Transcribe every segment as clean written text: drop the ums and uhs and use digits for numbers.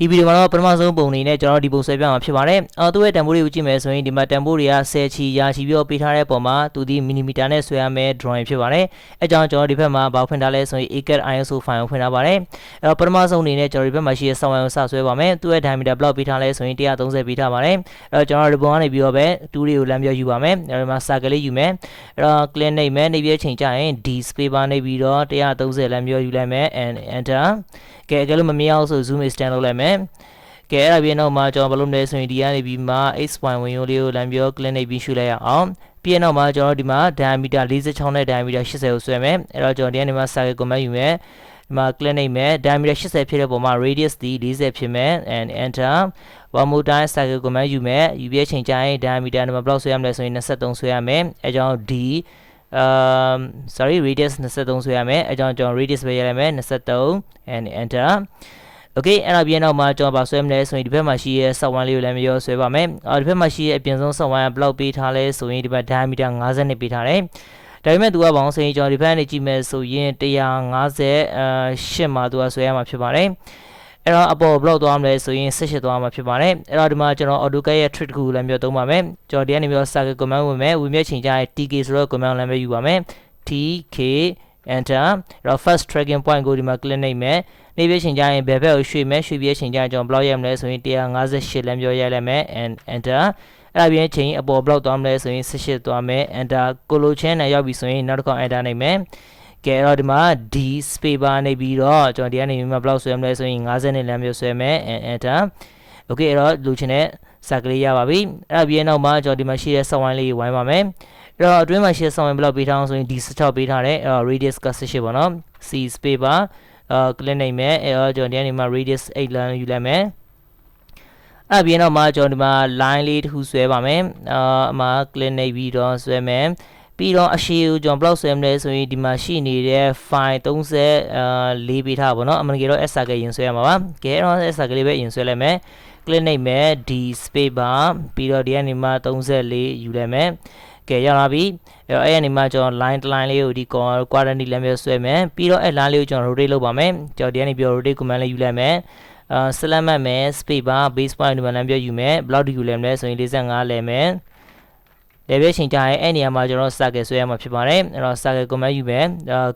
ဒီဗီဒီယိုမှာတော့ပထမဆုံးပုံအနေနဲ့ကျွန်တော်ဒီပုံဆွဲပြမှာဖြစ်ပါတယ်သူ့ရဲ့တန်ဖိုးတွေကိုကြည့်မယ်ဆိုရင်ဒီမှာတန်ဖိုးတွေက10ချီရာချီပြီးတော့ပေးထားတဲ့ပုံမှာသူဒီမီလီမီတာနဲ့ဆွဲရမယ် drawing ဖြစ်ပါတယ်အဲကြောင့်ကျွန်တော်ဒီဘက်မှာဘာဖွင့်ထားလဲဆိုရင် CAD ISO file ကိုဖွင့်ထားပါတယ်အဲ့တော့ပထမဆုံးအနေနဲ့ကျွန်တော်ဒီဘက်မှာရှိတဲ့ software ကိုစဆွဲပါမယ်သူ့ရဲ့ diameter ဘယ်လောက်ပေးထားလဲဆိုရင်130ပေးထားပါတယ်အဲ့တော့ကျွန်တော်ဒီပုံကနေပြီးတော့ပဲ2တွေကိုလမ်းပြောယူပါမယ်အဲ့တော့မှာ circle လေးယူမယ်အဲ့တော့ click နှိပ်မယ်နှိပ်ပြီးချိန်ကြရင် D space bar နှိပ်ပြီးတော့130လမ်းပြောယူလိုက်မယ် and enter ကဲအဲ့လိုမမြင်အောင်ဆို zoom extend လုပ်လိုက်မယ်ကဲအဲ့ဒါပြီးနောက်မှာကျွန်တော်ဘယ်လိုလဲဆိုရင်ဒီကနေပြီးမှ x.1 ဝင်ရိုးလေးကိုလမ်းပြော click နှိပ်ပြီးရှုလိုက်ရအောင်ပြီးရင်နောက်မှာကျွန်တော်ဒီမှာ diameter 46နဲ့ diameter 80ကိုဆွဲမယ်အဲ့တော့ကျွန်တော်ဒီကနေမှ circle command ယူမယ်ဒီမှာ click နှိပ်မယ် diameter 80ဖြစ်တဲ့ပုံမှာ radius ဒီ40ဖြစ်မယ် and enter one more time circle command ယူမယ်ယူပြီးချိန်ကြရင် diameter ဒီမှာဘယ်လောက်ဆွဲရမလဲဆိုရင်23ဆွဲရမယ်အဲကြောင့် d sorry radius 23ဆွဲရမယ်အဲကြောင့်ကျွန်တော် radius ပဲရလိုက်မယ်23 and enter okay အဲ့ဒါပြီးနောက်မှာကျွန်တော်ပါဆွဲမလဲဆိုရင်ဒီဘက်မှာရှိရဲ့ software လေးကိုလည်းမျိုးဆွဲပါမယ်ဒီဘက်မှာရှိရဲ့အပြင်ဆုံး software ဘယ်လောက်ပေးထားလဲဆိုရင်ဒီဘက် diameter 50နဲ့ပေးထားတယ်ဒါပေမဲ့သူကဘောင်းဆိုရင်ကျွန်တော်ဒီဘက်ကနေကြည့်မယ်ဆိုရင်158မှာသူကဆွဲရမှာဖြစ်ပါတယ်အဲ့တော့အပေါ်ဘယ်လောက်သွားမလဲဆိုရင်18သွားမှာဖြစ်ပါတယ်အဲ့တော့ဒီမှာကျွန်တော် AutoCAD ရဲ့ trick ကိုလည်းမျိုးသုံးပါမယ်ကျွန်တော်ဒီကနေမျိုး circle command ဝင်မယ်ဝင်မြချိန်ကြရင် TK ဆိုတော့ command လည်းမျိုးယူပါမယ် TK enter အဲ့တော့ first tracking point ကိုဒီမှာ click နှိပ်မယ်နေပြချိန်ကြရင်ဘယ်ဘက်ကိုရွှေ့မယ်ရွှေ့ပြချိန်ကြရင်ကျွန်တော်ဘယ်လောက်ရမလဲဆိုရင်158လမ်းပြောရလိုက်မယ် and enter အဲ့ဒါပြီးရင်ချိန်အပေါ်ဘယ်လောက်သွားမလဲဆိုရင်18သွားမယ် enter ကိုလိုချင်းနဲ့ရောက်ပြီဆိုရင်နောက်တစ်ခေါက် enter နှိပ်မယ်ကဲအဲ့တော့ဒီမှာ D space bar နေပြီးတော့ကျွန်တော်ဒီကနေမှဘယ်လောက်ဆွဲမလဲဆိုရင်50နဲ့လမ်းပြောဆွဲမယ် and enter okay အဲ့တော့လိုချင်တဲ့စာကလေးရပါပြီအဲ့ဒါပြီးရင်နောက်မှာကျွန်တော်ဒီမှာရှိတဲ့ software လေးဝိုင်းပါမယ်အဲ့တော့အတွင်းမှာရှိတဲ့ software ဘယ်လောက်ပေးထားအောင်ဆိုရင် D16 ပေးထားတယ်အဲ့တော့ radius က18ပေါ့နော် C space bar click နှိပ်မယ်အဲ့တော့ကျွန်တော်ဒီကနေမှ radius 8လမ်းယူလိုက်မယ်အဲ့ပြီးတော့မှကျွန်တော်ဒီမှာ line လေးတစ်ခုဆွဲပါမယ်အမှာ click နှိပ်ပြီးတော့ဆွဲမယ်ပြီးတော့အရှိကိုကျွန်တော်ဘယ်လောက်ဆွဲမလဲဆိုရင်ဒီမှာရှိနေတဲ့ file 34ပေးထားပါတော့အမှန်တကယ်တော့ S circle ရင်ဆွဲရမှာပါကဲအဲ့တော့ S circle လေးပဲရင်ဆွဲလိုက်မယ် click နှိပ်မယ် D space bar ပြီးတော့ဒီကနေမှ34ယူလိုက်မယ်ကဲရလာပြီအဲ့ဒီမှာကျွန်တော် line တစ် line လေးကိုဒီ quadrant လမ်းမျိုးဆွဲမယ်ပြီးတော့အဲ့ line လေးကိုကျွန်တော် rotate လုပ်ပါမယ်ကျွန်တော်ဒီကနေပြီး rotate command လေးယူလိုက်မယ်select မှတ်မယ် space bar base point ဒီမှာလမ်းပြောယူမယ်ဘယ်လောက်ဒီယူလဲမလဲဆိုရင်45လဲမယ်လေပြချိန်ကြရင်အဲ့နေရာမှာကျွန်တော် circle ဆွဲရမှာဖြစ်ပါတယ်အဲ့တော့ circle command ယူမယ်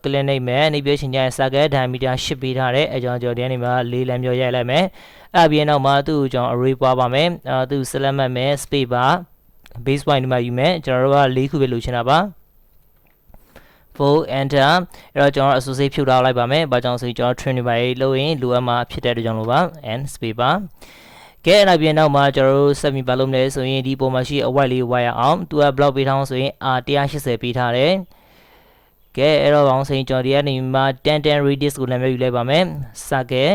click နှိပ်မယ်နှိပ်ပြချိန်ကြရင် circle diameter 8ပေးထားတယ်အဲကြောင့်ကျွန်တော်ဒီကနေမှာ4လမ်းပြောရိုက်လိုက်မယ်အဲ့ပြီးနောက်မှာသူ့ကိုကျွန်တော် array ပွားပါမယ်သူ select မှတ်မယ် space bar base point ဒီမှာယူမယ်ကျွန်တော်တို့က4ခုပဲလိုချင်တာပါfull enter အဲ့တော့ကျွန်တော် associate ဖြုတ်ထားလိုက်ပါမယ်ဘာကြောင့်ဆိုရင်ကျွန်တော် train တွေပါလို့ရင်လိုအပ်မှာဖြစ်တဲ့အတွက်ကြောင့်လို့ပါ and space bar ကဲအဲ့ဒါပြင်နောက်မှာကျွန်တော်တို့ set မိပါလို့မလဲဆိုရင်ဒီပုံမှာရှိအဝိုက်လေးဝိုက်ရအောင်သူက block ပေးထားအောင်ဆိုရင် R 180ပေးထားတယ်ကဲအဲ့တော့ဘောင်းဆိုရင်ကျွန်တော်ဒီကနေမှာ10 radius ကိုလည်းမျိုးယူလိုက်ပါမယ် circle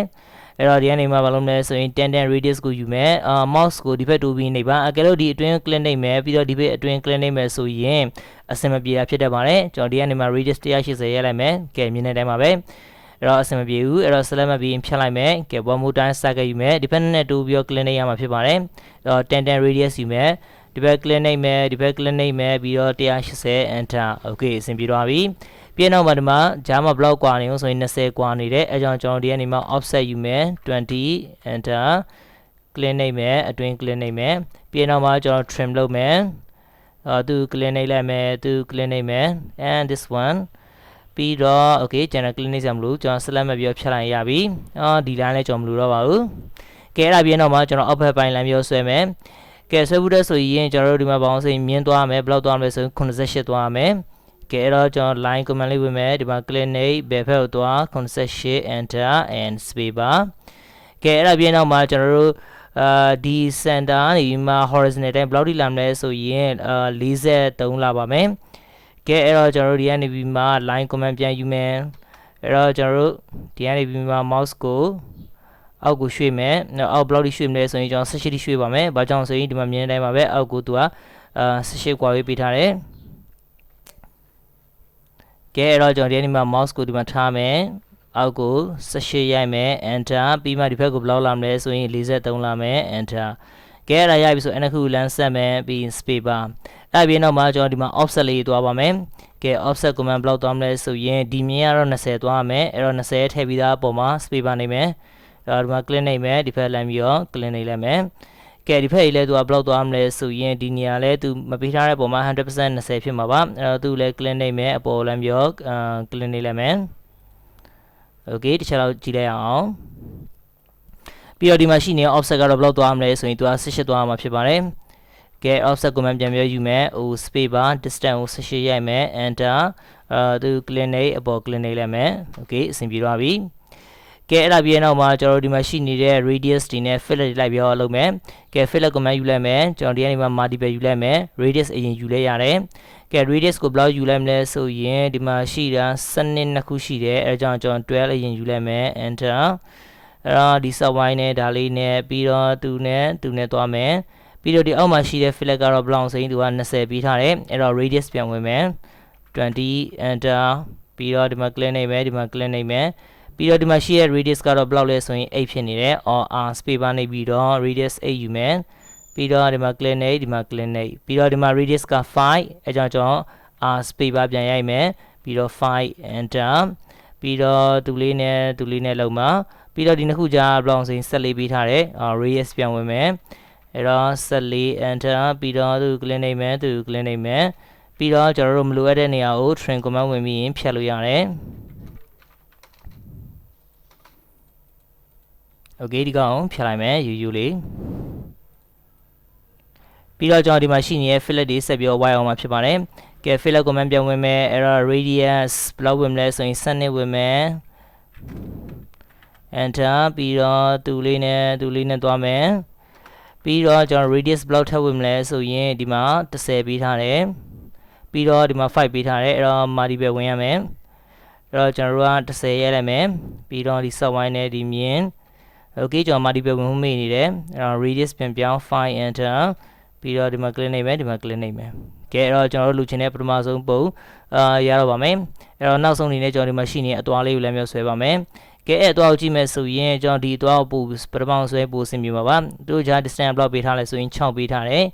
အဲ့တော့ဒီကနေမှာဘာလို့မလဲဆိုရင်10 radius ကိုယူမယ် mouse ကိုဒီဘက်တိုးပြီးနေပါအကယ်လို့ဒီအတွင်း click နှိပ်မယ်ပြီးတော့ဒီဘက်အတွင်း click နှိပ်မယ်ဆိုရင်အဆင်မပြေတာဖြစ်တတ်ပါတယ်ကျွန်တော်ဒီကနေမှာ radius 180ရလိုက်မယ်ကဲမြင်တဲ့အတိုင်းပါပဲအဲ့တော့အဆင်မပြေဘူးအဲ့တော့ select မှတ်ပြီးဖြတ်လိုက်မယ်ကဲ one more time circle ယူမယ်ဒီဘက်နဲ့တိုးပြီးတော့ click နှိပ်ရမှာဖြစ်ပါတယ်အဲ့တော့10 radius ယူမယ်ဒီဘက် click နှိပ်မယ်ဒီဘက် click နှိပ်မယ်ပြီးတော့180 enter okay အဆင်ပြေသွားပြီပြီးနောက်မှာဒီမှာဂျားမှာဘလောက်ကွာနေအောင်ဆိုရင်20ကွာနေတယ်အဲကြောင့်ကျွန်တော်ဒီကနေမှာ offset ယူမယ်20 enter click နှိပ်မယ်အတွင်း click နှိပ်မယ်ပြီးနောက်မှာကျွန်တော် trim လုပ်မယ်သူ click နှိပ်လိုက်မယ်သူ click နှိပ်မယ် and this one ပြီးတော့ okay ကျွန်တော် click နှိပ်စရာမလိုကျွန်တော် select မှတ်ပြီးဖြတ်လိုက်ရပြီဒီ line လည်းကျွန်တော်မလိုတော့ပါဘူးကဲအဲ့ဒါပြီးနောက်မှာကျွန်တော် output ပိုင်း line မျိုးဆွဲမယ်ကဲဆွဲဖို့တဲ့ဆိုရင်ကျွန်တော်တို့ဒီမှာဘောင်းဆိုရင်မြင်းသွားမယ်ဘယ်လောက်သွားမလဲဆိုရင်88သွားမယ်ကဲအဲ့တော့ကျွန်တော် line command လေးဝင်မယ်ဒီမှာ click နှိပ်ဘယ်ဘက်ကိုသွား88 enter and space bar ကဲအဲ့ဒါပြီးနောက်မှာကျွန်တော်တို့ဒီ center နေမှာ horizontal တိုင်းဘယ်လောက်ထိလာမလဲဆိုရင်43လာပါမယ်ကဲအဲ့တော့ကျွန်တော်တို့ဒီကနေပြီးမှ line command ပြန်ယူမယ်အဲ့တော့ကျွန်တော်တို့ဒီကနေပြီးမှ mouse ကိုအောက်ကိုရွှေ့မယ်အောက်ဘယ်လောက်ထိရွှေ့မလဲဆိုရင်ကျွန်တော်18ထိရွှေ့ပါမယ်ဘာကြောင့်ဆိုရင်ဒီမှာမြင်တဲ့အတိုင်းပါပဲအောက်ကိုသူက18ကွာဝေးပေးထားတယ်ကဲအဲ့တော့ကျွန်တော်ဒီနေ့မှာ mouse ကိုဒီမှာထားမယ်အောက်ကို18ရိုက်မယ် enter ပြီးမှဒီဘက်ကိုဘယ်လောက်လာမလဲဆိုရင်43လာမယ် enter ကဲအဲ့ဒါရပြီဆိုအဲ့ခုလမ်းဆက်မယ်ပြီး space bar အဲ့ပြီးနောက်မှာကျွန်တော်ဒီမှာ offset လေးသွားပါမယ်ကဲ offset command ဘယ်လောက်သွားမလဲဆိုရင်ဒီမြင်ကတော့20သွားမယ်အဲ့တော့20ထည့်ပြီးသားအပေါ်မှာ space bar နေမယ် ဒီမှာ click နိုင်မယ်ဒီဖက်လမ်းပြီးတော့ click နိုင်လိုက်မယ်ကဲဒီဖက်ကြီးလဲသူကဘလောက်သွားမလဲဆိုရင်ဒီနေရာလဲသူမပေးထားတဲ့ပုံမှာ 100% 20ဖြစ်မှာပါအဲ့တော့သူလဲ click နိုင်မယ်အပေါ်လမ်းပြီးတော့ click နိုင်လိုက်မယ် okay တစ်ချက်လောက်ကြည့်လိုက်အောင်ပြီးတော့ဒီမှာရှိနေတဲ့ offset ကတော့ဘလောက်သွားမလဲဆိုရင်သူက18သွားမှာဖြစ်ပါတယ်ကဲ offset ကိုမှပြန်ပြောယူမယ်ဟို space bar distance ကို18ရိုက်မယ် enter သူ click နေအပေါ် click နေလိုက်မယ် okay အဆင်ပြေသွားပြီကဲအဲ့ဒါပြီးရင်နောက်မှာကျွန်တော်တို့ဒီမှာရှိနေတဲ့ radius တွေနဲ့ fillet လိုက်ပြီးတော့လုပ်မယ်ကဲ fillet command ယူလိုက်မယ်ကျွန်တော်ဒီကနေမှာ multiple ယူလိုက်မယ် radius အရင်ယူလိုက်ရတယ်ကဲ radius ကိုဘယ်လောက်ယူလိုက်မလဲဆိုရင်ဒီမှာရှိတာစနစ်နှစ်ခုရှိတယ်အဲကြောင့်ကျွန်တော်12အရင်ယူလိုက်မယ် enter အဲ့တော့ဒီ subwine နဲ့ဒါလေးနဲ့ပြီးတော့သူနဲ့သွားမယ်ပြီးတော့ဒီအောက်မှာရှိတဲ့ fillet ကတော့ဘယ်လောက်ဆိုရင်သူက20ပေးထားတယ်အဲ့တော့ radius ပြန်ဝင်မယ်20 enter ပြီးတော့ဒီမှာ click နေမယ်ဒီမှာ click နေမယ်ပြီးတော့ဒီမှာရှိတဲ့ radius ကတော့ဘယ်လောက်လဲဆိုရင်8ဖြစ်နေတယ် or r space bar နေပြီးတော့ radius 8ယူမယ်ပြီးတော့ဒီမှာ click နေဒီမှာ click နေပြီးတော့ဒီမှာ radius က5အဲကြောင့်ကျွန်တော် r space bar ပြန်ရိုက်မယ်ပြီးတော့5 enter ပြီးတော့သူလေးနဲ့လုံးမှာပြီးတော့ဒီနှစ်ခုကြားဘယ်လောက်ဆိုရင်14ပေးထားတယ် radius ပြန်ဝင်မယ်အဲ့တော့14 enter ပြီးတော့သူ click နေမယ်ပြီးတော့ကျွန်တော်တို့မလိုအပ်တဲ့နေရာကို trim command ဝင်ပြီးရင်ဖြတ်လို့ရတယ်โอเคဒီကောင်ဖြတ်လိုက်မယ်ယူလေးပြီးတော့ကျွန်တော်ဒီမှာရှိနေတဲ့ fillet တွေဆက်ပြီးဝိုင်းအောင်မှာဖြစ်ပါတယ်ကဲ fillet command ပြန်ဝင်မယ်အဲ့တော့ radius ဘယ်လောက်ဝင်မလဲဆိုရင်12ဝင်မယ် enter ပြီးတော့သူလေးနဲ့သွားမယ်ပြီးတော့ကျွန်တော် radius ဘယ်လောက်ထပ်ဝင်မလဲဆိုရင်ဒီမှာ10ပေးထားတယ်ပြီးတော့ဒီမှာ5ပေးထားတယ်အဲ့တော့ multiple ဝင်ရမယ်အဲ့တော့ကျွန်တော်တို့က10ရဲလိုက်မယ်ပြီးတော့ဒီ subwine နဲ့ဒီမြင် okay ကျွန်တော် multiple ဝင်မှုမေ့နေတယ်အဲ့တော့ radius ပြန်ပြောင်း 5 enter ပြီးတော့ဒီမှာ click နေမယ်ကဲအဲ့တော့ကျွန်တော်တို့လူချင်တဲ့ပထမဆုံးပုံရတော့ပါမယ်အဲ့တော့နောက်ဆုံးအနေနဲ့ကျွန်တော်ဒီမှာရှိနေအသွားလေးကိုလည်းမျိုးဆွဲပါမယ်ကဲအဲ့အသွားကိုကြည့်မယ်ဆိုရင်ကျွန်တော်ဒီအသွားကိုပထမဆုံးဆွဲပို့ဆင်ပြပါပါသူတို့ကြား distance ဘလောက်ပေးထားလဲဆိုရင်6ပေးထားတယ်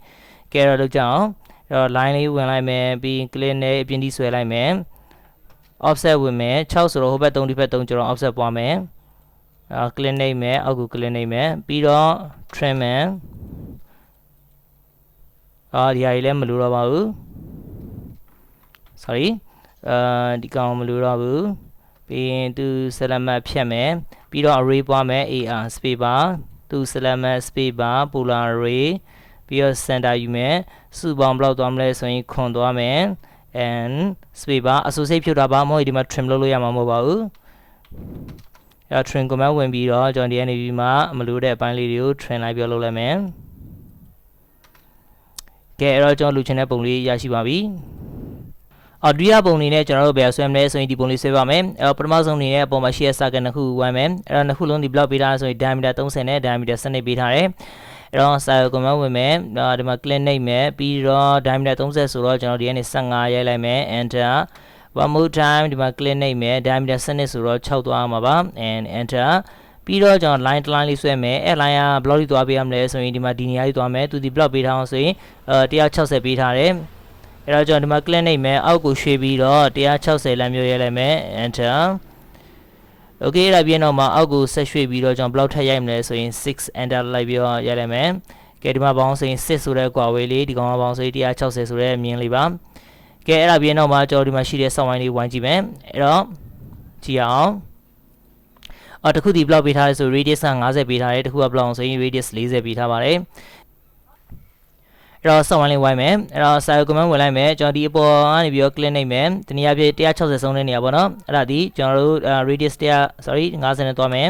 ကဲအဲ့တော့လုပ်ကြအောင်အဲ့တော့ line လေးဝင်လိုက်မယ်ပြီး click နဲ့အပြင်ထိဆွဲလိုက်မယ် offset ဝင်မယ်6ဆိုတော့ဟိုဘက်3ဒီဘက်3ကျွန်တော် offset ပွားမယ်click နေမယ်အောက်ကို click နေမယ်ပြီးတော့ trim မယ်ဒီဟာကြီးလည်းမလိုတော့ပါဘူး sorry ဒီကောင်မလိုတော့ဘူးပြီးရင်သူ element ဖြတ်မယ်ပြီးတော့ array ပွားမယ် ar space bar သူ element space bar polar array ပြီးတော့ center ယူမယ်စုပေါင်းဘယ်လောက်သွားမလဲဆိုရင်ခွန်သွားမယ် and space bar associate ဖြုတ်တာပါမဟုတ်ဒီမှာ trim လုပ်လို့ရမှာမဟုတ်ပါဘူးအဲ့ trim command ဝင်ပြီးတော့ကျွန်တော်ဒီကနေပြီးမှမလိုတဲ့အပိုင်းလေးတွေကို trim လိုက်ပြီးလုပ်လိုက်မယ်ကဲအဲ့တော့ကျွန်တော်လူချင်တဲ့ပုံလေးရရှိပါပြီဒုတိယပုံအနေနဲ့ကျွန်တော်တို့ဘယ်ဆွဲမလဲဆိုရင်ဒီပုံလေးဆွဲပါမယ်အဲ့တော့ပထမဆုံးအနေနဲ့အပေါ်မှာရှိတဲ့ circle နှစ်ခုဝိုင်းမယ်အဲ့တော့နှစ်ခုလုံးဒီ block ပေးထားဆိုရင် diameter 30နဲ့ diameter 12ပေးထားတယ်အဲ့တော့ circle command ဝင်မယ်ဒီမှာ click နှိပ်မယ်ပြီးတော့ diameter 30ဆိုတော့ကျွန်တော်ဒီကနေ15ရိုက်လိုက်မယ် enter one more time ဒီမှာ click နှိပ်မယ် diameter 12ဆိုတော့6သွားမှာပါ and enter ပြီးတော့ကျွန်တော် line တစ် line လေးဆွဲမယ်အဲ့ line က block လေးသွားပေးရမလဲဆိုရင်ဒီမှာဒီနေရာလေးသွားမယ်သူဒီ block ပေးထားအောင်ဆိုရင်160ပေးထားတယ်အဲ့တော့ကျွန်တော်ဒီမှာ click နှိပ်မယ်အောက်ကိုရွှေ့ပြီးတော့160လမ်းမျိုးရဲလိုက်မယ် enter okay အဲ့ဒါပြီးတော့မှအောက်ကိုဆက်ရွှေ့ပြီးတော့ကျွန်တော် block ထပ်ရိုက်မလဲဆိုရင်6 enter လိုက်ပြီးတော့ရိုက်လိုက်မယ်ကဲဒီမှာပေါင်းဆိုရင်6ဆိုတဲ့ကွာဝေးလေးဒီကောင်ကပေါင်းဆိုရင်160ဆိုတဲ့မြင်းလေးပါကဲအဲ့ဒါပြီးတော့မှကျွန်တော်ဒီမှာရှိတဲ့ subwine လေးဝိုင်းကြည့်မယ်အဲ့တော့ကြည့်အောင်တခုဒီ block ပေးထားလဲဆို radius က50ပေးထားတယ်တခုက block ဆိုရင် radius 40ပေးထားပါတယ်အဲ့တော့ subwine လေးဝိုင်းမယ်အဲ့တော့ circle command ဝင်လိုက်မယ်ကျွန်တော်ဒီအပေါ်ကနေပြီးတော့ click နှိပ်မယ်တနည်းအားဖြင့်160ဆုံးတဲ့နေရာပေါ့နော်အဲ့ဒါဒီကျွန်တော်တို့ radius 50နဲ့သွားမယ်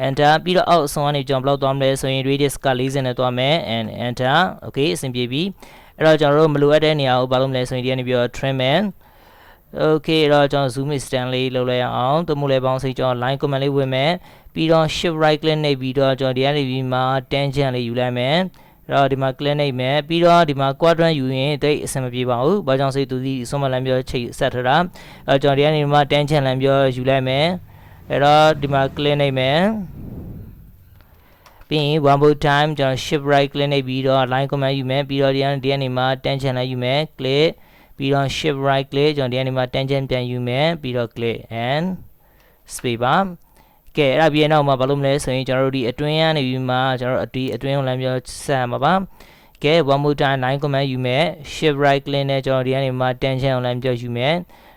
enter ပြီးတော့အောက်အဆုံးကနေကျွန်တော် block သွားမလဲဆိုရင် radius က40နဲ့သွားမယ် and enter okay အဆင်ပြေပြီအဲ့တော့ကျွန်တော်တို့မလိုအပ်တဲ့နေရာကိုဘာလုပ်မလဲဆိုရင်ဒီကနေပြီးတော့ trim မယ် okay အဲ့တော့ကျွန်တော် zoom extend လေးလုပ်လိုက်အောင်သို့မဟုတ်လည်းပေါင်းစိကျွန်တော် line command လေးဝင်မယ်ပြီးတော့ shift right click နှိပ်ပြီးတော့ကျွန်တော်ဒီကနေပြီးမှ tangent လေးယူလိုက်မယ်အဲ့တော့ဒီမှာ click နှိပ်မယ်ပြီးတော့ဒီမှာ quadrant ယူရင်တိတ်အဆင်မပြေပါဘူးဘာကြောင့်ဆိုသူဒီအစွန်းမလမ်းပြောချိတ်ဆက်ထားတာအဲ့တော့ကျွန်တော်ဒီကနေဒီမှာ tangent လမ်းပြောယူလိုက်မယ်အဲ့တော့ဒီမှာ click နှိပ်မယ်ပြီးရင် one more time ကျွန်တော် shift right click နှိပ်ပြီးတော့ line command ယူမယ်ပြီးတော့ဒီကနေမှာ tangent လိုက်ယူမယ် click ပြီးတော့ shift right click ကျွန်တော်ဒီကနေမှာ tangent ပြန်ယူမယ်ပြီးတော့ click and space bar ကဲအဲ့ဒါပြီးနောက်မှာဘာလို့မလဲဆိုရင်ကျွန်တော်တို့ဒီအတွင်းကနေပြီးမှကျွန်တော်တို့ဒီအတွင်းကိုလမ်းပြောဆက်ရမှာပါကဲ one more time line command ယူမယ် shift right click နဲ့ကျွန်တော်ဒီကနေမှ tangent ကိုလမ်းပြောယူမယ်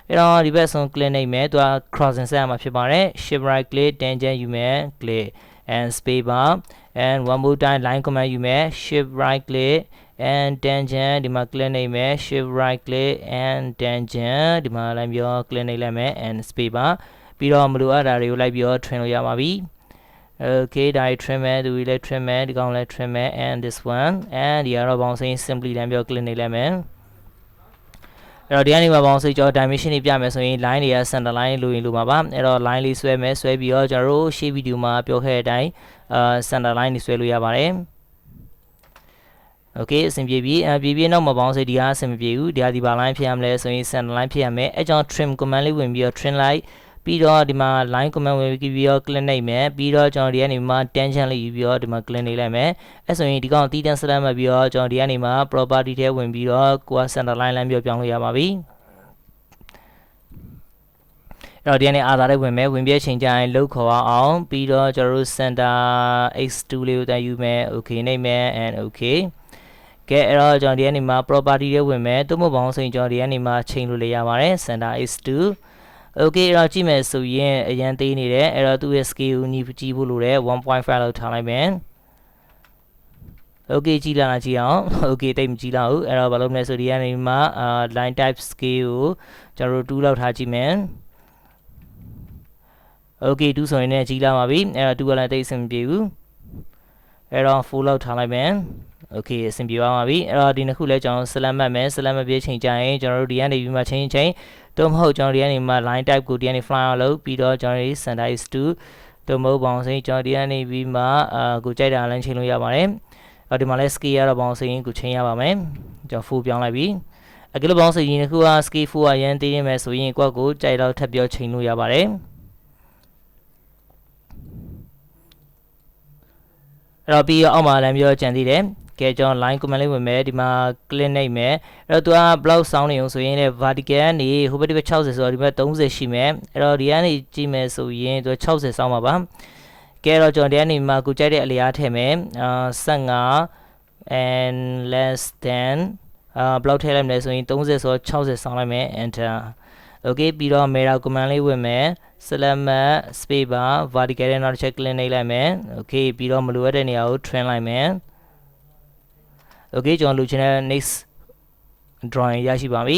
အဲ့တော့ဒီဘက်ဆုံး click နိုင်မယ်သူက crossing ဆက်ရမှာဖြစ်ပါတယ် shift right click tangent ယူမယ် click and space bar and one more time line command ယူမယ် shift right click and tangent ဒီမှာ click နိုင်မယ် shift right click and tangent ဒီမှာလမ်းပြော click နိုင်လိုက်မယ် and space bar ပြီးတော့မလိုအပ်တာတွေကိုလိုက်ပြီးတော့ trim လို့ရပါပြီ okay ဒါ trim မယ်သူလည်း trim မယ်ဒီကောင်လည်း trim မယ် and this one and ဒီကတော့ဘောင်းစိမ်း simply လမ်းပြော click နိုင်လိုက်မယ်အဲ့တော့ဒီကနေမှာဘောင်းစိမ်းကျွန်တော် dimension တွေပြမယ်ဆိုရင် line တွေက center line လိုရင်လိုမှာပါအဲ့တော့ line လေးဆွဲမယ်ဆွဲပြီးတော့ကျွန်တော်တို့ရှေ့ဗီဒီယိုမှာပြောခဲ့တဲ့အတိုင်းcenter line တွေဆွဲလို့ရပါတယ်โอเคအဆင်ပြေပြီပြေနောက်မှာဘောင်းစိတ်ဒီကအဆင်မပြေဘူးဒီဟာဒီဘာ line ဖြစ်ရမလဲဆိုရင် center line ဖြစ်ရမယ်အဲကြောင့် trim command လေးဝင်ပြီးတော့ trim လိုက်ပြီးတော့ဒီမှာ line command ဝင်ပြီးတော့ click နိုင်မယ်ပြီးတော့ကျွန်တော်ဒီကနေမှာ tangent လေးယူပြီးတော့ဒီမှာ click နိုင်လိုက်မယ်အဲဆိုရင်ဒီကောင်တီးတန်း select မှတ်ပြီးတော့ကျွန်တော်ဒီကနေမှာ property ထဲဝင်ပြီးတော့ကိုက center line လမ်းပြောင်းလို့ရပါပြီအဲ့တော့ဒီကနေ other လေးဝင်မယ်ဝင်ပြချိန်ကြရင်လောက်ခေါ်အောင်ပြီးတော့ကျွန်တော်တို့ center x2 လေးကိုတန်းယူမယ် okay နိုင်မယ် and okayကဲအဲ့တော့ကျွန်တော်ဒီကနေမှာ property တွေဝင်မယ်သို့မဟုတ်ဘောင်းဆိုရင်ကျွန်တော်ဒီကနေမှာချိန်လို့လည်းရပါတယ် center x2 okay အဲ့တော့ကြည့်မယ်ဆိုရင်အရန်သေးနေတယ်အဲ့တော့သူ့ရဲ့ scale ကိုညီကြည့်ဖို့လိုတယ် 1.5 လောက်ထားလိုက်မယ် okay ကြည့်လာကြည့်အောင် okay တိတ်မကြည့်လောက်ဘူးအဲ့တော့ဘာလို့မလဲဆိုဒီကနေမှာ line type scale ကိုကျွန်တော်တို့2လောက်ထားကြည့်မယ် okay 2ဆိုရင်လည်းကြည့်လာပါပြီအဲ့တော့2ကလည်းတိတ်အဆင်မပြေဘူးအဲ့တော့4လောက်ထားလိုက်မယ်okay အဆင်ပြေပါပြီအဲ့တော့ဒီနှစ်ခုလဲကျွန်တော် select မှတ်မယ် select မပြေချိန်ကြရင်ကျွန်တော်တို့ဒီကနေပြီးမှချိန်တော့မဟုတ်ကျွန်တော်ဒီကနေမှ line type ကိုဒီကနေ fly အောင်လုပ်ပြီးတော့ကျွန်တော်ဒီ center is to တော့မဟုတ်ဘောင်းစိကျွန်တော်ဒီကနေပြီးမှကိုကြိုက်တာလမ်းချိန်လို့ရပါတယ်အဲ့ဒီမှာလဲ scale ရတော့ဘောင်းစိကိုချိန်ရပါမယ်ကျွန်တော် full ပြောင်းလိုက်ပြီအကယ်လို့ဘောင်းစိဒီနှစ်ခုက scale 4ရန်သေးနေမယ်ဆိုရင်ကိုယ့်ကိုကြိုက်တော့ထပ်ပြောချိန်လို့ရပါတယ်အဲ့တော့ပြီးတော့အောက်မှာလမ်းပြောကြံသေးတယ်ကဲကျွန်တော် line command လေးဝင်မယ်ဒီမှာ click နိုင်မယ်အဲ့တော့သူက block sound နေအောင်ဆိုရင်လည်း vertical ကနေဟိုဘက်ဒီဘက်60ဆိုတော့ဒီဘက်30ရှိမယ်အဲ့တော့ဒီကနေကြည့်မယ်ဆိုရင်သူ60 sound ပါပါကဲတော့ကျွန်တော်ဒီကနေမှာကိုကြိုက်တဲ့အလျားထည့်မယ်15 and less than block ထည့်လိုက်မယ်ဆိုရင်30ဆို60 sound လိုက်မယ် enter okay ပြီးတော့ mirror command လေးဝင်မယ် select map space bar vertical နဲ့နောက်တစ်ချက် click နှိပ်လိုက်မယ် okay ပြီးတော့မလိုအပ်တဲ့နေရာကို trim လိုက်မယ် okay ကျွန်တော်လိုချင်တဲ့ next drawing ရရှိပါပြီ